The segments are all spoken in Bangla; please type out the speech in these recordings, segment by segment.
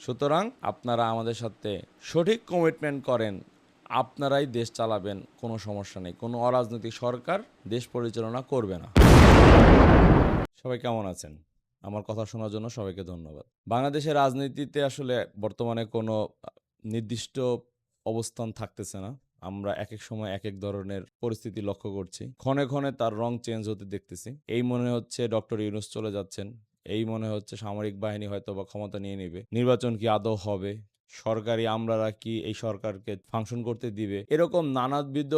সুতরাং আপনারা আমাদের সাথে সঠিক কমিটমেন্ট করেন, আপনারাই দেশ চালাবেন, কোনো সমস্যা নেই। কোনো অরাজনৈতিক সরকার দেশ পরিচালনা করবে না। সবাই কেমন আছেন? আমার কথা শোনার জন্য সবাইকে ধন্যবাদ। বাংলাদেশের রাজনীতিতে আসলে বর্তমানে কোনো নির্দিষ্ট অবস্থান থাকতেছে না। আমরা একেক সময় একেক ধরনের পরিস্থিতি লক্ষ্য করছি। ক্ষণে, ক্ষণে তার রং চেঞ্জ হতে দেখতেছি। এই মনে হচ্ছে ডক্টর ইউনূস চলে যাচ্ছেন। এই মনে হচ্ছে সামরিক বাহিনী হয়তোবা ক্ষমতা নিয়ে নিবে। নির্বাচন কি আদৌ হবে? সরকারি আমলারা কি এই সরকারকে ফাংশন করতে দিবে? এরকম নানাবিধ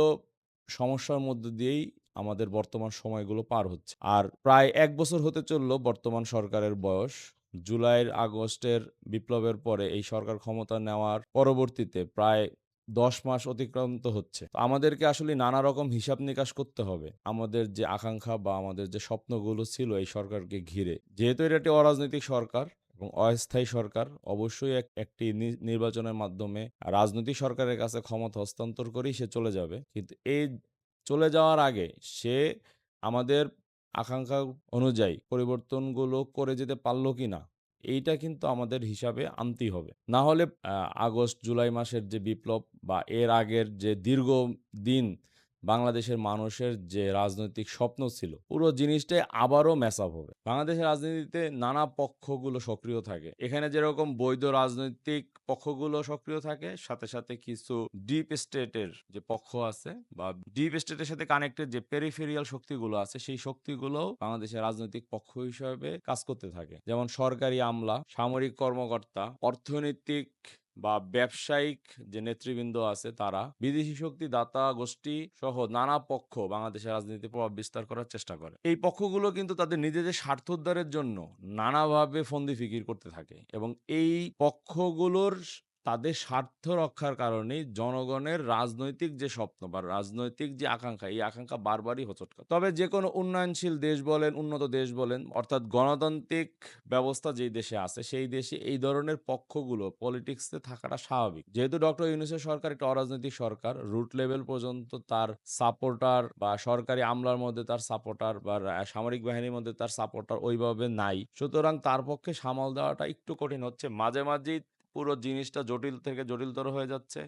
সমস্যার মধ্য দিয়েই আমাদের বর্তমান সময়গুলো পার হচ্ছে। আর প্রায় ১ বছর হতে চলল বর্তমান সরকারের বয়স। জুলাইয়ের আগস্টের বিপ্লবের পরে এই সরকার ক্ষমতা নেওয়ার পরবর্তীতে প্রায় ১০ মাস অতিক্রান্ত হচ্ছে। তো আমাদেরকে আসলে নানা রকম হিসাব নিকাশ করতে হবে। আমাদের যে আকাঙ্খা বা আমাদের যে স্বপ্নগুলো ছিল এই সরকারকে ঘিরে। যেহেতু এটা একটি অরাজনৈতিক সরকার এবং অস্থায়ী সরকার, অবশ্যই একটি নির্বাচনের মাধ্যমে রাজনৈতিক সরকারের কাছে ক্ষমতা হস্তান্তর করেই সে চলে যাবে। কিন্তু এই চলে যাওয়ার আগে সে আমাদের আকাঙ্ক্ষা অনুযায়ী পরিবর্তনগুলো করে যেতে পারল কিনা, এইটা কিন্তু আমাদের হিসাবে আনতেই হবে। না হলে আগস্ট, জুলাই মাসের যে বিপ্লব বা এর আগের যে দীর্ঘদিন বাংলাদেশের মানুষের যে রাজনৈতিক স্বপ্ন ছিল, পুরো জিনিসটাই আবারও ম্যাচ আপ হবে। বাংলাদেশের রাজনীতিতে নানা পক্ষগুলো সক্রিয় থাকে। এখানে যেরকম বৈধ রাজনৈতিক পক্ষগুলো সক্রিয় থাকে, সাথে, সাথে কিছু ডিপ স্টেটের যে পক্ষ আছে বা ডিপ স্টেটের সাথে কানেক্টেড যে পেরিফেরিয়াল শক্তিগুলো আছে, সেই শক্তিগুলোও বাংলাদেশের রাজনৈতিক পক্ষ হিসেবে কাজ করতে থাকে। যেমন সরকারি আমলা, সামরিক কর্মকর্তা, অর্থনৈতিক বা ব্যবসায়িক যে নেতৃবৃন্দ আছে তারা, বিদেশি শক্তি দাতা গোষ্ঠী সহ নানা পক্ষ বাংলাদেশের রাজনীতিতে প্রভাব বিস্তার করার চেষ্টা করে। এই পক্ষগুলো কিন্তু তাদের নিজেদের স্বার্থ উদ্ধারের জন্য নানাভাবে ফন্দি ফিকির করতে থাকে এবং এই পক্ষগুলোর তাদের স্বার্থ রক্ষার কারণেই জনগণের রাজনৈতিক যে স্বপ্ন বা রাজনৈতিক যে আকাঙ্ক্ষা, এই আকাঙ্ক্ষা বারবারই হোঁচট খায়। তবে যেকোনো উন্নয়নশীল দেশ বলেন, উন্নত দেশ বলেন, অর্থাৎ গণতান্ত্রিক ব্যবস্থা যেই দেশে আছে, সেই দেশে এই ধরনের পক্ষগুলো পলিটিক্সে থাকাটা স্বাভাবিক। যেহেতু ডক্টর ইউনূসের সরকার একটা অরাজনৈতিক সরকার, রুট লেভেল পর্যন্ত তার সাপোর্টার বা সরকারি আমলার মধ্যে তার সাপোর্টার বা সামরিক বাহিনীর মধ্যে তার সাপোর্টার ওইভাবে নাই। সুতরাং তার পক্ষে সামাল দেওয়াটা একটু কঠিন হচ্ছে। মাঝে, মাঝেই পুরো জিনিসটা জটিল থেকে জটিলতর হয়ে যাচ্ছে।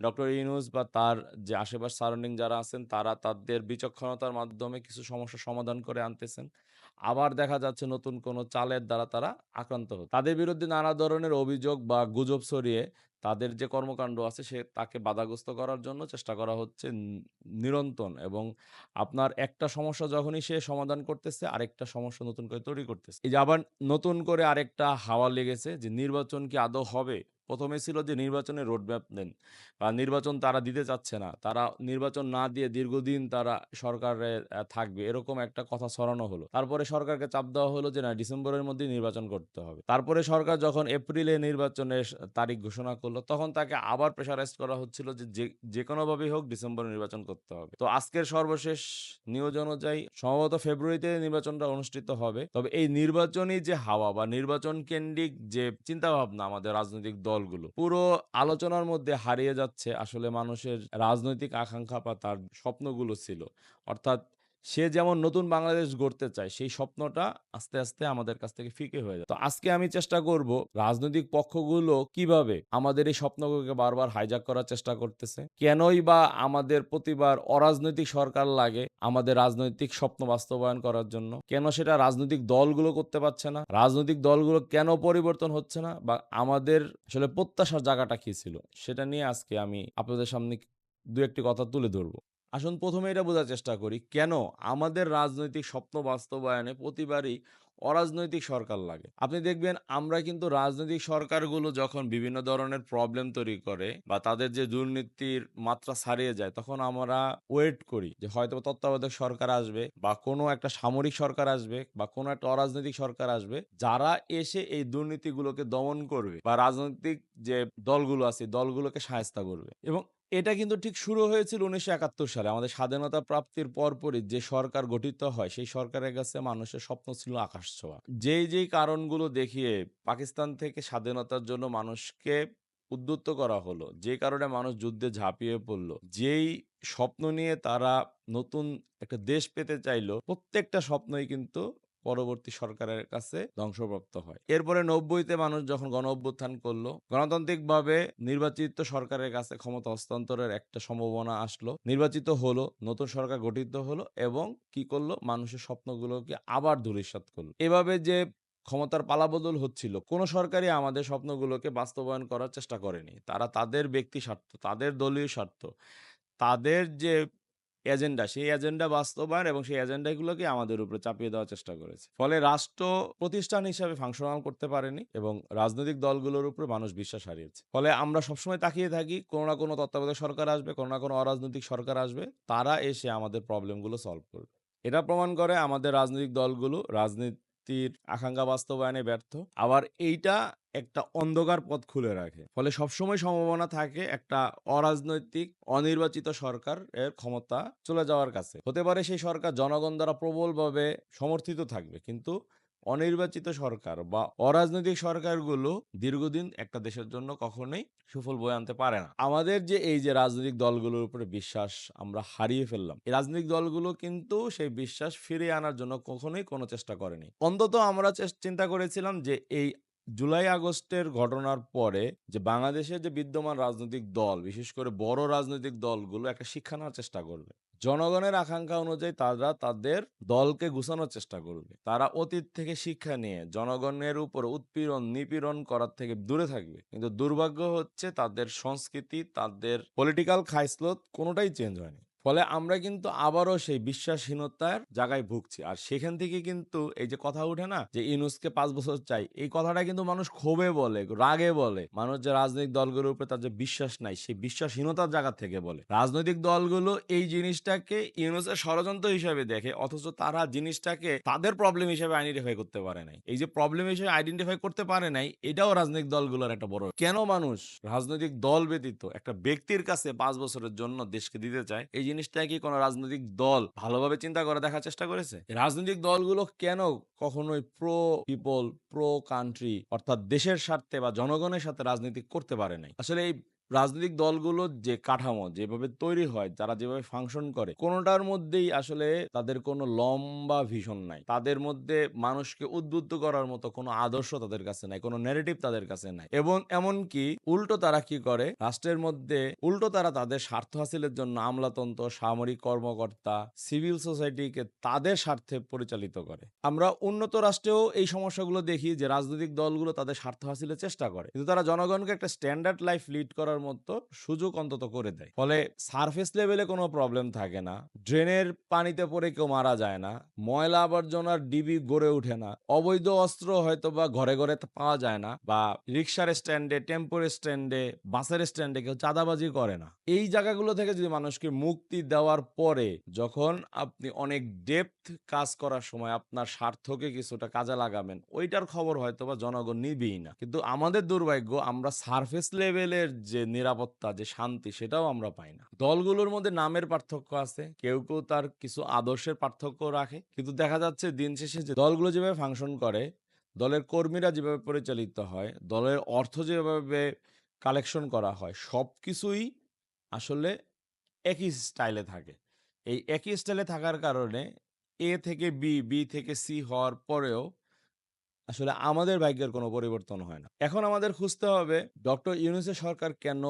ডক্টর ইউনূস বা তার যে আশেপাশ সারাউন্ডিং যারা আছেন তারা তাদের বিচক্ষণতার মাধ্যমে কিছু সমস্যার সমাধান করে আনতেছেন। আবার দেখা যাচ্ছে নতুন কোনো চালের দ্বারা তারা আক্রান্ত হচ্ছে। তাদের বিরুদ্ধে নানা ধরনের অভিযোগ বা গুজব ছড়িয়ে তাদের যে কর্মকাণ্ড আছে তাকে বাধাগ্রস্ত করার জন্য চেষ্টা করা হচ্ছে নিরন্তর এবং আপনার একটা সমস্যা যখনই সে সমাধান করতেছে আরেকটা সমস্যা নতুন করে তৈরি করতেছে। এই যে আবার নতুন করে আরেকটা হাওয়া লেগেছে যে নির্বাচন কি আদৌ হবে? ১ম এ ছিল যে নির্বাচনের রোডম্যাপ দেন বা নির্বাচন তারা দিতে চাচ্ছে না। তারা নির্বাচন না দিয়ে দীর্ঘদিন তারা সরকারে থাকবে, এরকম একটা কথা ছড়ানো হলো। তারপরে সরকারকে চাপ দেওয়া হলো যে না, ডিসেম্বরের মধ্যেই নির্বাচন করতে হবে। তারপরে সরকার যখন এপ্রিলে নির্বাচনের তারিখ ঘোষণা করলো তখন তাকে আবার প্রেশারাইজড করা হচ্ছিল যে যেকোনোভাবেই হোক ডিসেম্বরে নির্বাচন করতে হবে। তো আজকের সর্বশেষ নিউজ অনুযায়ী সম্ভবত ফেব্রুয়ারিতে নির্বাচনটা অনুষ্ঠিত হবে। তবে এই নির্বাচনী যে হাওয়া বা নির্বাচন কেন্দ্রিক যে চিন্তাভাবনা আমাদের রাজনৈতিক দলগুলো, পুরো আলোচনার মধ্যে হারিয়ে যাচ্ছে আসলে মানুষের রাজনৈতিক আকাঙ্ক্ষা বা তার স্বপ্নগুলো ছিল। অর্থাৎ সে যেমন নতুন বাংলাদেশ গড়তে চায়, সেই স্বপ্নটা আস্তে, আস্তে আমাদের কাছ থেকে ফিকে হয়ে যায়। তো আজকে আমি চেষ্টা করব রাজনৈতিক পক্ষগুলো কিভাবে আমাদের এই স্বপ্নগুলোকে বারবার হাইজ্যাক করার চেষ্টা করতেছে। কেনই বা আমাদের প্রতিবার অরাজনৈতিক সরকার লাগে আমাদের রাজনৈতিক স্বপ্ন বাস্তবায়ন করার জন্য? কেন সেটা রাজনৈতিক দলগুলো করতে পারছে না? রাজনৈতিক দলগুলো কেন পরিবর্তন হচ্ছে না? বা আমাদের আসলে প্রত্যাশার জায়গাটা কি ছিল? সেটা নিয়ে আজকে আমি আপনাদের সামনে ২-১ টি কথা তুলে ধরব। আসুন ১ম এ এটা বোঝার চেষ্টা করি, কেন আমাদের রাজনৈতিক স্বপ্ন বাস্তবায়নে প্রতিবারই অরাজনৈতিক সরকার লাগে। আপনি দেখবেন আমরা কিন্তু রাজনৈতিক সরকারগুলো যখন বিভিন্ন ধরনের প্রবলেম তৈরি করে বা তাদের যে দুর্নীতির মাত্রা ছাড়িয়ে যায়, তখন আমরা ওয়েট করি যে হয়তোবা তত্ত্বাবধায়ক সরকার আসবে বা কোনো একটা সামরিক সরকার আসবে বা কোনো একটা অরাজনৈতিক সরকার আসবে, যারা এসে এই দুর্নীতিগুলোকে দমন করবে বা রাজনৈতিক যে দলগুলো আছে, দলগুলোকে শায়েস্তা করবে। এবং এটা কিন্তু ঠিক শুরু হয়েছিল ১৯৭১ সালে। আমাদের স্বাধীনতা প্রাপ্তির পরপরই যে সরকার গঠিত হয়, সেই সরকারের কাছে মানুষের স্বপ্ন ছিল আকাশ ছোঁয়া। যেই কারণগুলো দেখিয়ে পাকিস্তান থেকে স্বাধীনতার জন্য মানুষকে উদ্বুদ্ধ করা হলো, যে কারণে মানুষ যুদ্ধে ঝাঁপিয়ে পড়ল, যেই স্বপ্ন নিয়ে তারা নতুন একটা দেশ পেতে চাইল, প্রত্যেকটা স্বপ্নই কিন্তু পরবর্তী সরকারের কাছে ধ্বংসপ্রাপ্ত হয়। এরপরে 90-তে মানুষ যখন গণ-অভ্যুত্থান করলো, গণতান্ত্রিকভাবে নির্বাচিত সরকারের কাছে ক্ষমতা হস্তান্তরের একটা সম্ভাবনা আসলো। নির্বাচিত হলো, নতুন সরকার গঠিত হলো এবং কি করলো? মানুষের স্বপ্নগুলোকে আবার ধূলিসাৎ করলো। এভাবে যে ক্ষমতার পালাবদল হচ্ছিল, কোন সরকারই আমাদের স্বপ্নগুলোকে বাস্তবায়ন করার চেষ্টা করেনি। তারা তাদের ব্যক্তি স্বার্থ, তাদের দলীয় স্বার্থ, তাদের যে এজেন্ডা, সেই এজেন্ডা বাস্তবায়ন এবং সেই এজেন্ডাগুলোকে আমাদের উপরে চাপিয়ে দেওয়ার চেষ্টা করেছে। ফলে রাষ্ট্র প্রতিষ্ঠান হিসাবে ফাংশনাল করতে পারেনি এবং রাজনৈতিক দলগুলোর উপরে মানুষ বিশ্বাস হারিয়েছে। ফলে আমরা সবসময় তাকিয়ে থাকি কোনো না কোনো তত্ত্বাবধায়ক সরকার আসবে, কোনো না কোনো অরাজনৈতিক সরকার আসবে, তারা এসে আমাদের প্রবলেমগুলো সলভ করবে। এটা প্রমাণ করে আমাদের রাজনৈতিক দলগুলো রাজনীতির আকাঙ্ক্ষা বাস্তবায়নে ব্যর্থ। আবার এইটা একটা অন্ধকার পথ খুলে রাখে। ফলে সবসময় সম্ভাবনা থাকে একটা অরাজনৈতিক অনির্বাচিত সরকার এর ক্ষমতা চলে যাওয়ার কাছে। হতে পারে সেই সরকার জনগণ দ্বারা প্রবলভাবে সমর্থিত থাকবে, কিন্তু অনির্বাচিত সরকার বা অরাজনৈতিক সরকারগুলো দীর্ঘদিন একটা দেশের জন্য কখনোই সুফল বয়ে আনতে পারে না। আমাদের যে এই যে রাজনৈতিক দলগুলোর উপরে বিশ্বাস আমরা হারিয়ে ফেললাম, এই রাজনৈতিক দলগুলো কিন্তু সেই বিশ্বাস ফিরিয়ে আনার জন্য কখনোই কোনো চেষ্টা করেনি। অন্তত আমরা চিন্তা করেছিলাম যে এই জুলাই আগস্টের ঘটনার পরে যে বাংলাদেশের যে বিদ্যমান রাজনৈতিক দল, বিশেষ করে বড় রাজনৈতিক দলগুলো একটা শিক্ষা নেওয়ার চেষ্টা করবে। জনগণের আকাঙ্ক্ষা অনুযায়ী তারা তাদের দলকে গুছানোর চেষ্টা করবে। তারা অতীত থেকে শিক্ষা নিয়ে জনগণের উপর উৎপীড়ন, নিপীড়ন করার থেকে দূরে থাকবে। কিন্তু দুর্ভাগ্য হচ্ছে তাদের সংস্কৃতি, তাদের পলিটিক্যাল খাইসলত কোনোটাই চেঞ্জ হয়নি। ফলে আমরা কিন্তু আবারও সেই বিশ্বাসহীনতার জায়গায় ভুগছি। আর সেখান থেকে কিন্তু এই যে কথা উঠে না যে ইউনূসকে ৫ বছর চাই, এই কথাটা কিন্তু মানুষ ক্ষোভে বলে, রাগে বলে। মানুষ যে রাজনৈতিক দলগুলোর উপরে তার যে বিশ্বাস নাই, সেই বিশ্বাসহীনতার জায়গা থেকে বলে। রাজনৈতিক দলগুলো এই জিনিসটাকে ইউনূসের ষড়যন্ত্র হিসেবে দেখে, অথচ তারা জিনিসটাকে তাদের প্রবলেম হিসেবে আইডেন্টিফাই করতে পারে নাই। এই যে প্রবলেম হিসেবে আইডেন্টিফাই করতে পারে নাই, এটাও রাজনৈতিক দলগুলোর একটা বড়। কেন মানুষ রাজনৈতিক দল ব্যতীত একটা ব্যক্তির কাছে ৫ বছরের জন্য দেশকে দিতে চায়, এই জিনিসটা কি কোনো রাজনৈতিক দল ভালোভাবে চিন্তা করে দেখার চেষ্টা করেছে? রাজনৈতিক দলগুলো কেন কখনোই প্রো পিপল, প্রো কান্ট্রি অর্থাৎ দেশের স্বার্থে বা জনগণের সাথে রাজনীতি করতে পারে নাই? আসলে এই রাজনৈতিক দলগুলোর যে কাঠামো যেভাবে তৈরি হয়, যারা যেভাবে ফাংশন করে, কোনোটার মধ্যেই আসলে তাদের কোনো লম্বা ভিশন নাই। তাদের মধ্যে মানুষকে উদ্বুদ্ধ করার মতো কোনো আদর্শ তাদের কাছে নাই, কোনো ন্যারেটিভ তাদের কাছে নাই। এবং এমনকি উল্টো তারা কি করে, রাষ্ট্রের মধ্যে উল্টো তারা তাদের স্বার্থ হাসিলের জন্য আমলাতন্ত্র, সামরিক কর্মকর্তা, সিভিল সোসাইটিকে তাদের স্বার্থে পরিচালিত করে। আমরা উন্নত রাষ্ট্রেও এই সমস্যাগুলো দেখি যে রাজনৈতিক দলগুলো তাদের স্বার্থ হাসিলের চেষ্টা করে, কিন্তু তারা জনগণকে একটা স্ট্যান্ডার্ড লাইফ লিড করার মতো সুযোগ অন্তত করে দেয়। ফলে সারফেস লেভেলে কোনো প্রবলেম থাকে না, ড্রেনের পানিতে পড়ে কেউ মারা যায় না, ময়লা আবর্জনার ডিবি গড়ে ওঠে না, অবৈধ অস্ত্র হয়তো বা ঘরে ঘরে পাওয়া যায় না, বা রিক্সার স্ট্যান্ডে, টেম্পোর স্ট্যান্ডে, বাসের স্ট্যান্ডে কেউ চাঁদাবাজি করে না। এই জায়গাগুলো থেকে যদি মানুষকে মুক্তি দেওয়ার পরে যখন আপনি অনেক ডেপথ কাজ করার সময় আপনার স্বার্থকে কিছুটা কাজে লাগাবেন, ওইটার খবর হয়তো বা জনগণ নিবেই না। কিন্তু আমাদের দুর্ভাগ্য, আমরা সারফেস লেভেলের যে নিরাপত্তা, যে শান্তি, সেটাও আমরা পাই না। দলগুলোর মধ্যে নামের পার্থক্য আছে, কেউ কেউ তার কিছু আদর্শের পার্থক্য রাখে, কিন্তু দেখা যাচ্ছে দিন শেষে যে দলগুলো যেভাবে ফাংশন করে, দলের কর্মীরা যেভাবে পরিচালিত হয়, দলের অর্থ যেভাবে কালেকশন করা হয়, সবকিছুই আসলে একই স্টাইলে থাকে। এই একই স্টাইলে থাকার কারণে এ থেকে বি, বি থেকে সি হওয়ার পরেও আসলে আমাদের ভাগ্যের কোনো পরিবর্তন হয় না। এখন আমাদের খুঁজতে হবে ডক্টর ইউনূসের সরকার কেন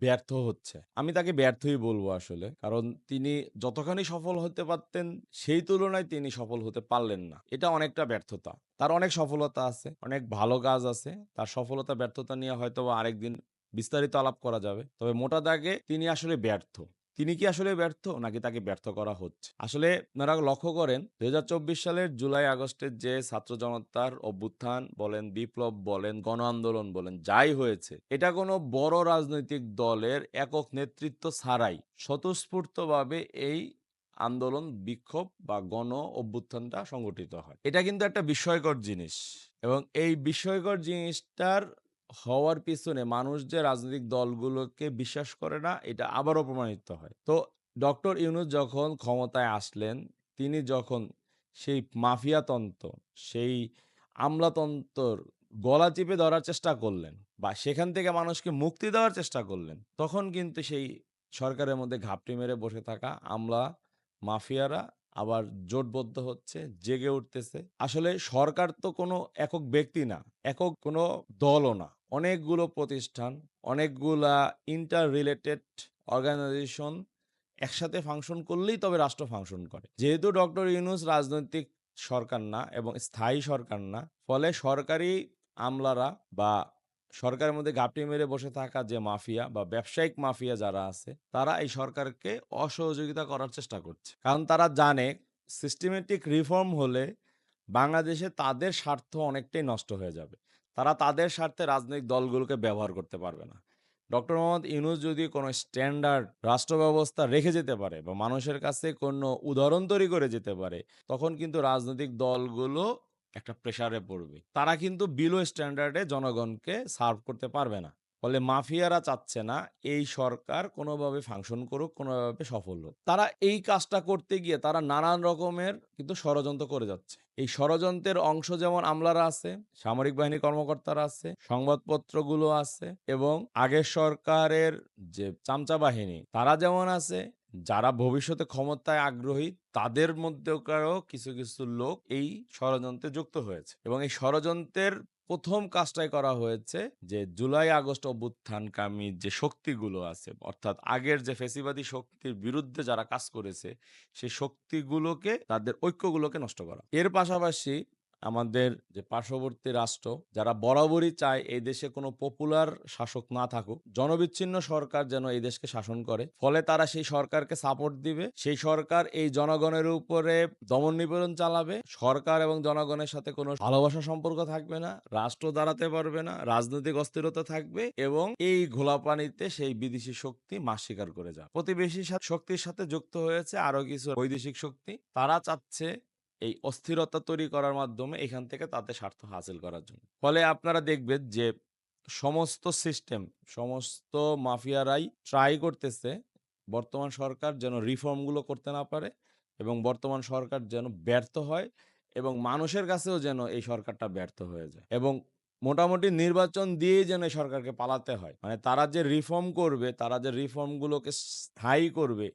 ব্যর্থ হচ্ছে? আমি তাকে ব্যর্থই বলবো আসলে। কারণ তিনি যতখানি সফল হতে পারতেন, সেই তুলনায় তিনি সফল হতে পারলেন না। এটা অনেকটা ব্যর্থতা। তার অনেক সফলতা আছে, অনেক ভালো কাজ আছে। তার সফলতা ব্যর্থতা নিয়ে হয়তোবা আরেকদিন বিস্তারিত আলাপ করা যাবে। তবে মোটা দাগে তিনি আসলে ব্যর্থ। তিনি কি আসলে ব্যর্থ, নাকি তাকে ব্যর্থ করা হচ্ছে? আসলে আপনারা লক্ষ্য করেন ২০২৪ সালের জুলাই আগস্টের যে ছাত্র জনতার অভ্যুত্থান বলেন, বিপ্লব বলেন, গণ আন্দোলন বলেন, যাই হয়েছে, এটা কোনো বড় রাজনৈতিক দলের একক নেতৃত্ব ছাড়াই স্বতঃস্ফূর্তভাবে এই আন্দোলন, বিক্ষোভ বা গণ অভ্যুত্থানটা সংগঠিত হয়। এটা কিন্তু একটা বিস্ময়কর জিনিস, এবং এই বিস্ময়কর জিনিসটার হওয়ার পিছনে মানুষ যে রাজনৈতিক দলগুলোকে বিশ্বাস করে না, এটা আবারও প্রমাণিত হয়। তো ডক্টর ইউনূস যখন ক্ষমতায় আসলেন, তিনি যখন সেই মাফিয়াতন্ত্র, সেই আমলাতন্ত্রর গলা চিপে ধরার চেষ্টা করলেন বা সেখান থেকে মানুষকে মুক্তি দেওয়ার চেষ্টা করলেন, তখন কিন্তু সেই সরকারের মধ্যে ঘাপটি মেরে বসে থাকা আমলা, মাফিয়ারা আবার জোটবদ্ধ হচ্ছে, জেগে উঠতেছে। আসলে সরকার তো কোনো একক ব্যক্তি না, একক কোনো দলও না। অনেকগুলো প্রতিষ্ঠান, অনেকগুলা ইন্টার রিলেটেড অর্গানাইজেশন একসাথে ফাংশন করলেই তবে রাষ্ট্র ফাংশন করে। যেহেতু ডক্টর ইউনূস রাজনৈতিক সরকার না এবং স্থায়ী সরকার না, ফলে সরকারি আমলারা বা সরকারের মধ্যে ঘাপটি মেরে বসে থাকা যে মাফিয়া বা ব্যবসায়িক মাফিয়া যারা আছে, তারা এই সরকারকে অসহযোগিতা করার চেষ্টা করছে। কারণ তারা জানে সিস্টেমেটিক রিফর্ম হলে বাংলাদেশে তাদের স্বার্থ অনেকটাই নষ্ট হয়ে যাবে। তারা তাদের স্বার্থে রাজনৈতিক দলগুলোকে ব্যবহার করতে পারবে না। ডক্টর মোহাম্মদ ইউনূস যদি কোনো স্ট্যান্ডার্ড রাষ্ট্র ব্যবস্থা রেখে যেতে পারে বা মানুষের কাছে কোনো উদাহরণ তৈরি করে যেতে পারে, তখন কিন্তু রাজনৈতিক দলগুলো একটা প্রেসারে পড়বে। তারা কিন্তু বিলো স্ট্যান্ডার্ডে জনগণকে সার্ভ করতে পারবে না। ফলে মাফিয়ারা চাচ্ছে না এই সরকার কোনোভাবে ফাংশন করুক, কোনোভাবে সফল হোক। তারা এই কাজটা করতে গিয়ে তারা নানান রকমের কিন্তু ষড়যন্ত্র করে যাচ্ছে। এই ষড়যন্ত্রের অংশ যেমন আমলারা আছে, সামরিক বাহিনীর কর্মকর্তারা আছে, সংবাদপত্রগুলো আছে এবং আগের সরকারের যে চামচা বাহিনী তারা যেমন আছে, যারা ভবিষ্যতে ক্ষমতায় আগ্রহী তাদের মধ্যেও কিছু কিছু লোক এই ষড়যন্ত্রে যুক্ত হয়েছে এবং এই ষড়যন্ত্রের প্রথম কাজটাই করা হয়েছে যে জুলাই আগস্ট অভ্যুত্থানকামী যে শক্তিগুলো আছে, অর্থাৎ আগের যে ফ্যাসিবাদী শক্তির বিরুদ্ধে যারা কাজ করেছে সেই শক্তিগুলোকে, তাদের ঐক্যগুলোকে নষ্ট করা। এর পাশাপাশি আমাদের যে পার্শ্ববর্তী রাষ্ট্র যারা বরাবরই চায় এই দেশে কোনো পপুলার শাসক না থাকুক, জনবিচ্ছিন্ন সরকার যেন এই দেশকে শাসন করে, ফলে তারা সেই সরকারকে সাপোর্ট দিবে। সেই সরকার এই জনগণের উপরে দমন নিপীড়ন চালাবে। সরকার এবং জনগণের সাথে কোনো ভালোবাসা সম্পর্ক থাকবে না, রাষ্ট্র দাঁড়াতে পারবে না, রাজনৈতিক অস্থিরতা থাকবে এবং এই ঘোলা পানিতে সেই বিদেশি শক্তি মাছ শিকার করে যাবে। প্রতিবেশী শক্তির সাথে যুক্ত হয়েছে আরো কিছু বৈদেশিক শক্তি, তারা চাচ্ছে এই অস্থিরতা তৈরি করার মাধ্যমে এখান থেকে তাদের স্বার্থ হাসিল করার জন্য। ফলে আপনারা দেখবেন যে সমস্ত সিস্টেম, সমস্ত মাফিয়ারাই ট্রাই করতেছে বর্তমান সরকার যেন রিফর্মগুলো করতে না পারে এবং বর্তমান সরকার যেন ব্যর্থ হয় এবং মানুষের কাছেও যেন এই সরকারটা ব্যর্থ হয়ে যায় এবং মোটামুটি নির্বাচন দিয়েই যেন এই সরকারকে পালাতে হয়। মানে তারা যে রিফর্ম করবে, তারা যে রিফর্মগুলোকে স্থায়ী করবে,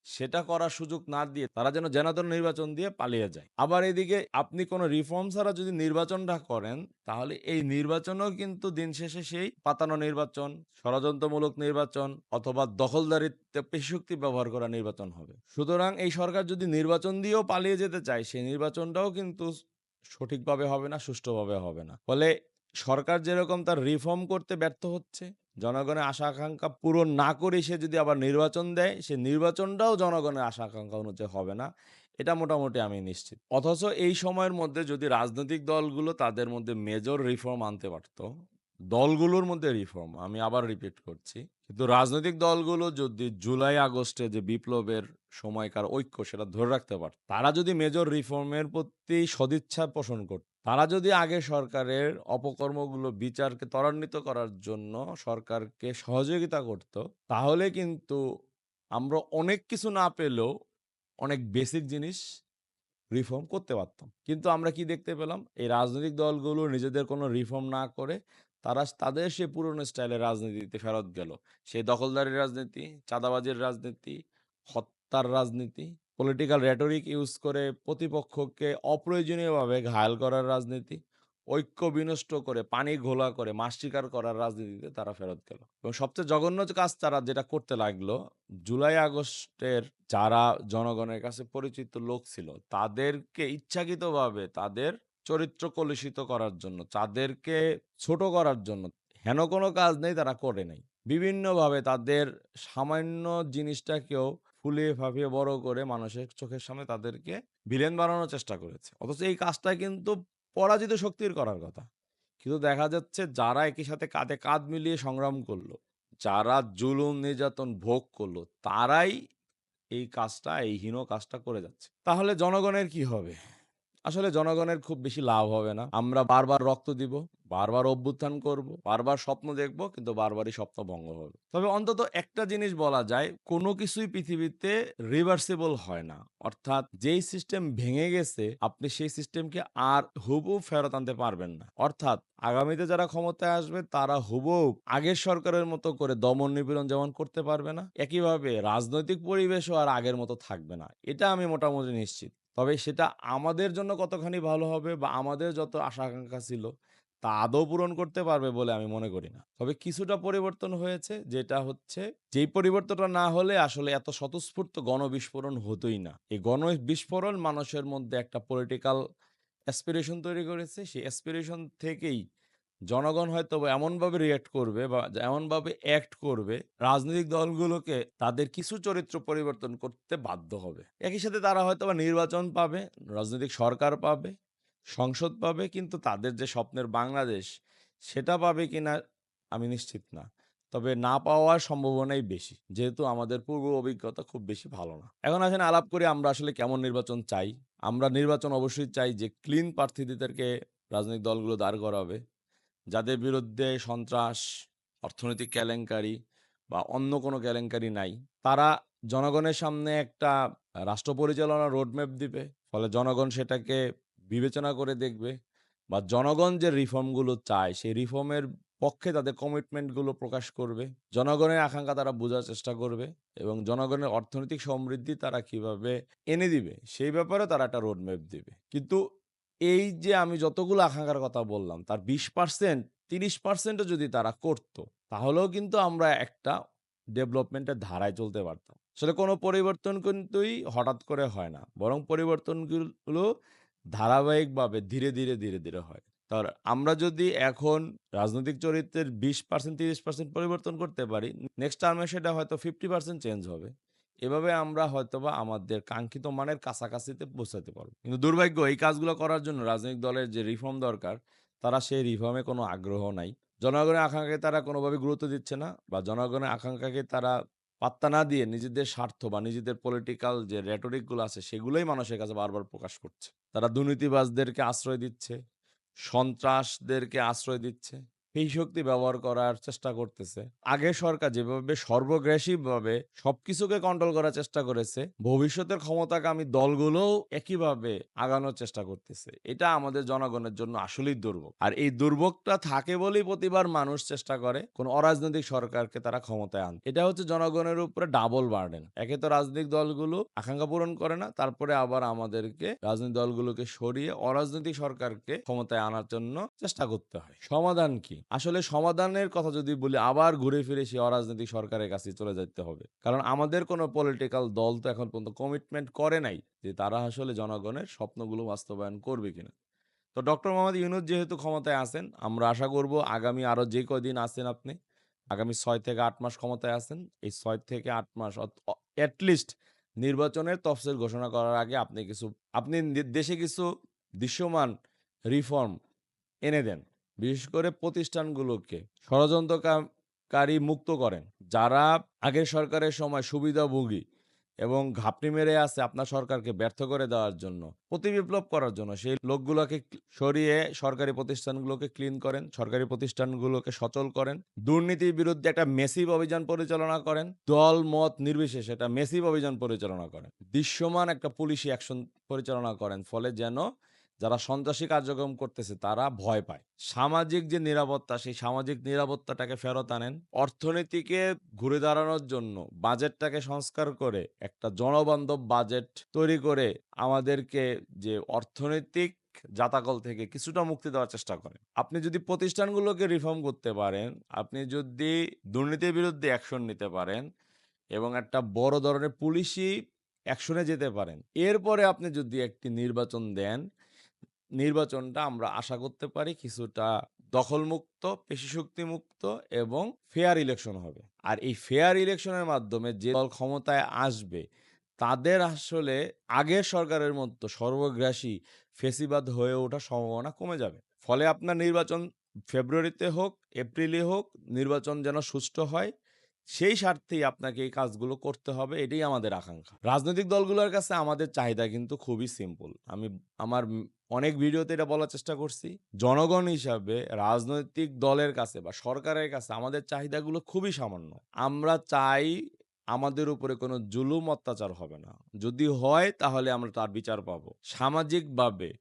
সেটা করার সুযোগ না দিয়ে তারা যেন যেন নির্বাচন দিয়ে পালিয়ে যায়। আবার এদিকে আপনি কোনো রিফর্ম ছাড়া যদি নির্বাচনটা করেন, তাহলে এই নির্বাচনও কিন্তু দিন শেষে সেই পাতানো নির্বাচন, ষড়যন্ত্রমূলক নির্বাচন অথবা দখলদারিত্বে পেশিশক্তি ব্যবহার করা নির্বাচন হবে। সুতরাং এই সরকার যদি নির্বাচন দিয়েও পালিয়ে যেতে চায়, সেই নির্বাচনটাও কিন্তু সঠিকভাবে হবে না, সুষ্ঠুভাবে হবে না। ফলে সরকার যেরকম তার রিফর্ম করতে ব্যর্থ হচ্ছে, জনগণের আশা আকাঙ্ক্ষা পূরণ না করে সে যদি আবার নির্বাচন দেয়, সে নির্বাচনটাও জনগণের আশা আকাঙ্ক্ষা অনুযায়ী হবে না। এটা মোটামুটি আমি নিশ্চিত। অথচ এই সময়ের মধ্যে যদি রাজনৈতিক দলগুলো তাদের মধ্যে মেজর রিফর্ম আনতে পারত, দলগুলোর মধ্যে রিফর্ম, আমি আবার রিপিট করছি, কিন্তু রাজনৈতিক দলগুলো যদি জুলাই আগস্টে যে বিপ্লবের সময়কার ঐক্য সেটা ধরে রাখতে পারত, তারা যদি মেজর রিফর্মের প্রতি সদিচ্ছা পোষণ করত, তারা যদি আগের সরকারের অপকর্মগুলো বিচারকে ত্বরান্বিত করার জন্য সরকারকে সহযোগিতা করত, তাহলে কিন্তু আমরা অনেক কিছু না পেলেও অনেক বেসিক জিনিস রিফর্ম করতে পারতাম। কিন্তু আমরা কি দেখতে পেলাম? এই রাজনৈতিক দলগুলো নিজেদের কোনো রিফর্ম না করে তারা তাদের সেই পুরনো স্টাইলের রাজনীতিতে ফেরত গেল। সেই দখলদারির রাজনীতি, চাঁদাবাজির রাজনীতি, হত্যার রাজনীতি, পলিটিক্যাল rhetoric ইউজ করে প্রতিপক্ষকে অপ্রয়োজনীয়ভাবে ঘায়েল করার রাজনীতি, ঐক্য বিনষ্ট করে, পানি ঘোলা করে, মাছ শিকার করার রাজনীতিতে তারা ফেরত গেল। এবং সবচেয়ে জঘন্য কাজ তারা যেটা করতে লাগলো, জুলাই আগস্টের যারা জনগণের কাছে পরিচিত লোক ছিল, তাদেরকে ইচ্ছাকৃতভাবে তাদের চরিত্র কলুষিত করার জন্য, তাদেরকে ছোট করার জন্য হেন কোনো কাজ নেই তারা করে নাই। বিভিন্নভাবে তাদের সামান্য জিনিসটাকেও ফুলিয়ে ফাঁপিয়ে বড় করে মানুষের চোখের সামনে তাদেরকে ভিলেন বানানোর চেষ্টা করেছে। অথচ এই কাজটা কিন্তু পরাজিত শক্তির করার কথা। কিন্তু দেখা যাচ্ছে যারা একই সাথে কাঁধে কাঁধ মিলিয়ে সংগ্রাম করলো, যারা জুলুম নির্যাতন ভোগ করলো, তারাই এই কাজটা, এই হীন কাজটা করে যাচ্ছে। তাহলে জনগণের কি হবে? আসলে জনগণের খুব বেশি লাভ হবে না। আমরা বারবার রক্ত দিব, বারবার অভ্যুত্থান করব, বারবার স্বপ্ন দেখব, কিন্তু বারবারই স্বপ্ন ভঙ্গ হবে। তবে অন্তত একটা জিনিস বলা যায়, কোনো কিছুই পৃথিবীতে রিভার্সিবল হয় না। অর্থাৎ যেই সিস্টেম ভেঙে গেছে, আপনি সেই সিস্টেমকে আর হুবহু ফেরত আনতে পারবেন না। অর্থাৎ আগামীতে যারা ক্ষমতায় আসবে তারা হুবহু আগের সরকারের মতো করে দমন নিপীড়ন যেমন করতে পারবে না, একইভাবে রাজনৈতিক পরিবেশও আর আগের মতো থাকবে না। এটা আমি মোটামুটি নিশ্চিত। তবে সেটা আমাদের জন্য কতখানি ভালো হবে বা আমাদের যত আশা আকাঙ্ক্ষা ছিল তা আদৌ পূরণ করতে পারবে বলে আমি মনে করি না। তবে কিছুটা পরিবর্তন হয়েছে, যেটা হচ্ছে যেই পরিবর্তনটা না হলে আসলে এত স্বতঃস্ফূর্ত গণবিস্ফোরণ হতই না। এই গণবিস্ফোরণ মানুষের মধ্যে একটা পলিটিক্যাল অ্যাসপিরেশন তৈরি করেছে। সেই অ্যাসপিরেশন থেকেই জনগণ হয়তোবা এমনভাবে রিঅ্যাক্ট করবে বা এমনভাবে অ্যাক্ট করবে, রাজনৈতিক দলগুলোকে তাদের কিছু চরিত্র পরিবর্তন করতে বাধ্য হবে। একই সাথে তারা হয়তোবা নির্বাচন পাবে, রাজনৈতিক সরকার পাবে, সংসদ পাবে, কিন্তু তাদের যে স্বপ্নের বাংলাদেশ সেটা পাবে কিনা আমি নিশ্চিত না। তবে না পাওয়ার সম্ভাবনাই বেশি। যেহেতু আমাদের পূর্ব অভিজ্ঞতা খুব বেশি ভালো না। এখন আসেন আলাপ করি আমরা আসলে কেমন নির্বাচন চাই। আমরা নির্বাচন অবশ্যই চাই যে ক্লিন প্রার্থীদেরকে রাজনৈতিক দলগুলো দাঁড় করাবে। যাদের বিরুদ্ধে সন্ত্রাস, অর্থনৈতিক কেলেঙ্কারি বা অন্য কোনো কেলেঙ্কারি নাই। তারা জনগণের সামনে একটা রাষ্ট্র পরিচালনার রোডম্যাপ দিবে। ফলে জনগণ সেটাকে বিবেচনা করে দেখবে বা জনগণ যে রিফর্মগুলো চায়, সেই রিফর্মের পক্ষে তাদের কমিটমেন্টগুলো প্রকাশ করবে। জনগণের আকাঙ্ক্ষা তারা বোঝার চেষ্টা করবে এবং জনগণের অর্থনৈতিক সমৃদ্ধি তারা কিভাবে এনে দিবে, সেই ব্যাপারে তারা একটা রোডম্যাপ দিবে। কিন্তু এই যে আমি যতগুলো আকাঙ্ক্ষার কথা বললাম, তার 20% 30% ও যদি তারা করত, তাহলেও কিন্তু আমরা একটা ডেভেলপমেন্টের ধারায় চলতে পারতাম। আসলে কোনো পরিবর্তন কিন্তুই হঠাৎ করে হয় না। বরং পরিবর্তনগুলো ধারাবাহিকভাবে ধীরে ধীরে হয়। তার আমরা যদি এখন রাজনৈতিক চরিত্রের 20% 30% পরিবর্তন করতে পারি, নেক্সট টার্মে সেটা হয়তো 50% চেঞ্জ হবে। এভাবে আমরা হয়তোবা আমাদের কাঙ্ক্ষিত মানের কাছাকাছিতে পৌঁছাতে পারব। কিন্তু দুর্ভাগ্য, এই কাজগুলো করার জন্য রাজনৈতিক দলের যে রিফর্ম দরকার, তারা সেই রিফর্মে কোনো আগ্রহ নাই। জনগণের আকাঙ্ক্ষাকে তারা কোনোভাবে গুরুত্ব দিচ্ছে না বা জনগণের আকাঙ্ক্ষাকে তারা পাত্তা না দিয়ে নিজেদের স্বার্থ বা নিজেদের পলিটিক্যাল যে rhetoric গুলো আছে সেগুলোই মানুষের কাছে বারবার প্রকাশ করছে। তারা দুর্নীতিবাজদেরকে আশ্রয় দিচ্ছে, সন্ত্রাসদেরকে আশ্রয় দিচ্ছে। এই শক্তি ব্যবহার করার চেষ্টা করতেছে। আগের সরকার যেভাবে সর্বগ্রাসীভাবে সবকিছুকে কন্ট্রোল করার চেষ্টা করেছে, ভবিষ্যতের ক্ষমতাকামী দলগুলোও একইভাবে আগানোর চেষ্টা করতেছে। এটা আমাদের জনগণের জন্য আসলেই দুর্ভোগ। আর এই দুর্ভোগটা থাকে বলেই প্রতিবার মানুষ চেষ্টা করে কোন অরাজনৈতিক সরকারকে তারা ক্ষমতায় আনতে। এটা হচ্ছে জনগণের উপরে ডাবল বার্ডেন। একে তো রাজনৈতিক দলগুলো আকাঙ্ক্ষা পূরণ করে না, তারপরে আবার আমাদেরকে রাজনৈতিক দলগুলোকে সরিয়ে অরাজনৈতিক সরকারকে ক্ষমতায় আনার জন্য চেষ্টা করতে হয়। সমাধান কি? আসলে সমাধানের কথা যদি বলি, আবার ঘুরে ফিরে সেই অরাজনৈতিক সরকারের কাছেই চলে যাইতে হবে। কারণ আমাদের কোনো পলিটিক্যাল দল তো এখন পর্যন্ত কমিটমেন্ট করে নাই যে তারা আসলে জনগণের স্বপ্নগুলো বাস্তবায়ন করবে কিনা। তো ডক্টর মোহাম্মদ ইউনূস যেহেতু ক্ষমতায় আছেন, আমরা আশা করব আগামী আরো যে কয়দিন আছেন আপনি, আগামী ৬ থেকে ৮ মাস ক্ষমতায় আছেন। এই ৬ থেকে ৮ মাস এট লিস্ট নির্বাচনের তফসিল ঘোষণা করার আগে আপনি দেশে কিছু দৃশ্যমান রিফর্ম এনে দেন। বিশেষ করে প্রতিষ্ঠানগুলোকে ষড়যন্ত্রকারী মুক্ত করেন। যারা আগের সরকারের সময় সুবিধাভোগী এবং ঘাপটি মেরে আছে আপনার সরকারকে ব্যর্থ করে দেওয়ার জন্য, প্রতিবিপ্লব করার জন্য, সেই লোকগুলোকে সরিয়ে সরকারি প্রতিষ্ঠানগুলোকে ক্লিন করেন, সরকারি প্রতিষ্ঠানগুলোকে সচল করেন। দুর্নীতির বিরুদ্ধে একটা মেসিভ অভিযান পরিচালনা করেন। দল মত নির্বিশেষে একটা মেসিভ অভিযান পরিচালনা করেন। দৃশ্যমান একটা পুলিশি অ্যাকশন পরিচালনা করেন। ফলে যেন যারা সন্ত্রাসী কার্যক্রম করতেছে তারা ভয় পায়। সামাজিক যে নিরাপত্তা, সেই সামাজিক নিরাপত্তাটাকে ফেরত আনেন। অর্থনীতিকে ঘুরে দাঁড়ানোর জন্য বাজেটটাকে সংস্কার করে একটা জনবান্ধব বাজেট তৈরি করে আমাদেরকে যে অর্থনৈতিক জাতাকল থেকে কিছুটা মুক্তি দেওয়ার চেষ্টা করেন। আপনি যদি প্রতিষ্ঠানগুলোকে রিফর্ম করতে পারেন, আপনি যদি দুর্নীতির বিরুদ্ধে অ্যাকশন নিতে পারেন এবং একটা বড় ধরনের পুলিশি অ্যাকশনে যেতে পারেন, এরপরে আপনি যদি একটি নির্বাচন দেন, নির্বাচনটা আমরা আশা করতে পারি কিছুটা দখলমুক্ত, পেশিশক্তিমুক্ত এবং ফেয়ার ইলেকশন হবে। আর এই ফেয়ার ইলেকশনের মাধ্যমে যে দল ক্ষমতায় আসবে, তাদের আসলে আগের সরকারের মতো সর্বগ্রাসী ফ্যাসিবাদ হয়ে ওঠার সম্ভাবনা কমে যাবে। ফলে আপনার নির্বাচন ফেব্রুয়ারিতে হোক, এপ্রিলে হোক, নির্বাচন যেন সুষ্ঠু হয় সেই স্বার্থেই আপনাকে এই কাজগুলো করতে হবে, এটাই আমাদের আকাঙ্ক্ষা। রাজনৈতিক দলগুলোর কাছে আমাদের চাহিদা কিন্তু খুবই সিম্পল। আমি আমার অনেক ভিডিওতে এটা বলার চেষ্টা করছি। জনগণ হিসাবে রাজনৈতিক দলের কাছে বা সরকারের কাছে আমাদের চাহিদাগুলো খুবই সামান্য। আমরা চাই আমাদের উপরে কোনো জুলুম অত্যাচার হবে না। যদি হয় তাহলে আমরা তার বিচার পাবো। সামাজিকভাবে,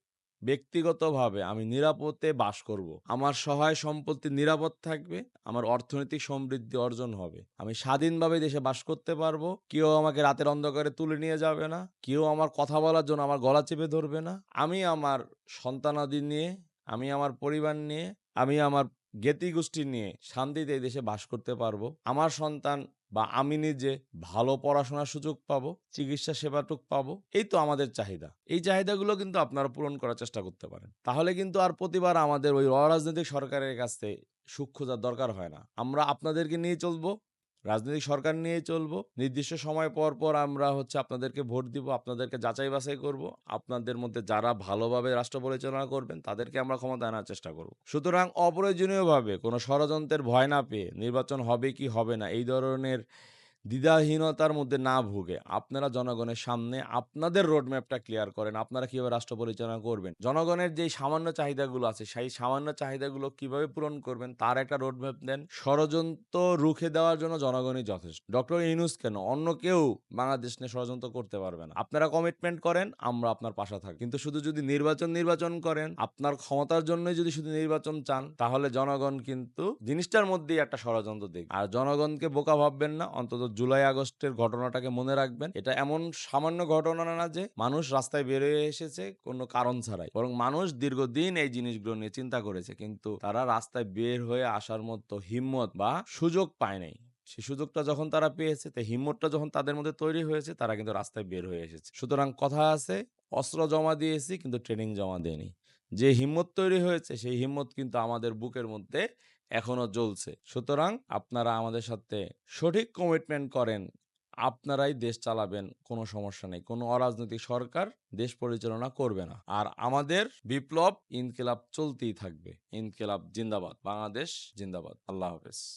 ব্যক্তিগতভাবে আমি নিরাপদে বাস করব। আমার সহায় সম্পত্তি নিরাপদ থাকবে, আমার অর্থনৈতিক সমৃদ্ধি অর্জন হবে। আমি স্বাধীনভাবে দেশে বাস করতে পারবো। কেউ আমাকে রাতের অন্ধকারে তুলে নিয়ে যাবে না। কেউ আমার কথা বলার জন্য আমার গলা চেপে ধরবে না। আমি আমার সন্তানাদি নিয়ে, আমি আমার পরিবার নিয়ে, আমি আমার জ্ঞাতি-গোষ্ঠী নিয়ে শান্তিতে এই দেশে বাস করতে পারবো। আমার সন্তান বা আমি নিজে ভালো পড়াশোনার সুযোগ পাবো, চিকিৎসা সেবাটুক পাবো। এই তো আমাদের চাহিদা। এই চাহিদাগুলো কিন্তু আপনারা পূরণ করার চেষ্টা করতে পারেন। তাহলে কিন্তু আর প্রতিবার আমাদের ওই অরাজনৈতিক সরকারের কাছে সুখ খোঁজার দরকার হয় না। আমরা আপনাদেরকে নিয়ে চলবো, রাজনৈতিক সরকার নিয়েই চলবো। নির্দিষ্ট সময় পর, পর আমরা আপনাদেরকে ভোট দিব, আপনাদেরকে যাচাই-বাছাই করব। আপনাদের মধ্যে যারা ভালোভাবে রাষ্ট্র পরিচালনা করবেন, তাদেরকে আমরা ক্ষমতায় আনার চেষ্টা করব। সুতরাং অপ্রয়োজনীয়ভাবে কোনো ষড়যন্ত্রের ভয় না পেয়ে নির্বাচন হবে কি হবে না, এই ধরনের দ্বিধাহীনতার মধ্যে না ভুগে আপনারা জনগণের সামনে আপনাদের রোডম্যাপটা ক্লিয়ার করেন। আপনারা কিভাবে রাষ্ট্র পরিচালনা করবেন। জনগণের যেই সামান্য চাহিদাগুলো আছে, সেই সামান্য চাহিদাগুলো কিভাবে পূরণ করবেন তার একটা রোডম্যাপ দেন। ষড়যন্ত্র রুখে দেওয়ার জন্য জনগণই যথেষ্ট। ডক্টর ইউনূস কেন, অন্য কেউ বাংলাদেশ নিয়ে ষড়যন্ত্র করতে পারবে না। আপনারা কমিটমেন্ট করেন, আমরা আপনার পাশে থাকি। কিন্তু শুধু যদি নির্বাচন করেন, আপনার ক্ষমতার জন্যই যদি শুধু নির্বাচন চান, তাহলে জনগণ কিন্তু জিনিসটার মধ্যেই একটা ষড়যন্ত্র দেখবে। আর জনগণকে বোকা ভাববেন না। অন্তত জুলাই আগস্টের ঘটনাটাকে মনে রাখবেন। এটা এমন সামান্য ঘটনা না যে মানুষ রাস্তায় বের হয়ে এসেছে কোনো কারণ ছাড়াই, বরং মানুষ দীর্ঘদিন এই জিনিসগুলো নিয়ে চিন্তা করেছে, কিন্তু তারা রাস্তায় বের হয়ে আসার মতো হিম্মত বা সুযোগ পায় নাই। সেই সুযোগটা যখন তারা পেয়েছে, তাই হিম্মতটা যখন তাদের মধ্যে তৈরি হয়েছে, তারা কিন্তু রাস্তায় বের হয়ে এসেছে। সুতরাং কথা আছে, অস্ত্র জমা দিয়েছি কিন্তু ট্রেনিং জমা দেয়নি। যে হিম্মত তৈরি হয়েছে, সেই হিম্মত কিন্তু আমাদের বুকের মধ্যে এখনো জ্বলছে। সুতরাং আপনারা আমাদের সাথে সঠিক কমিটমেন্ট করেন, আপনারাই দেশ চালাবেন, কোনো সমস্যা নেই। কোনো অরাজনৈতিক সরকার দেশ পরিচালনা করবে না। আর আমাদের বিপ্লব, ইনকিলাব চলতেই থাকবে। ইনকিলাব জিন্দাবাদ, বাংলাদেশ জিন্দাবাদ। আল্লাহ হাফেজ।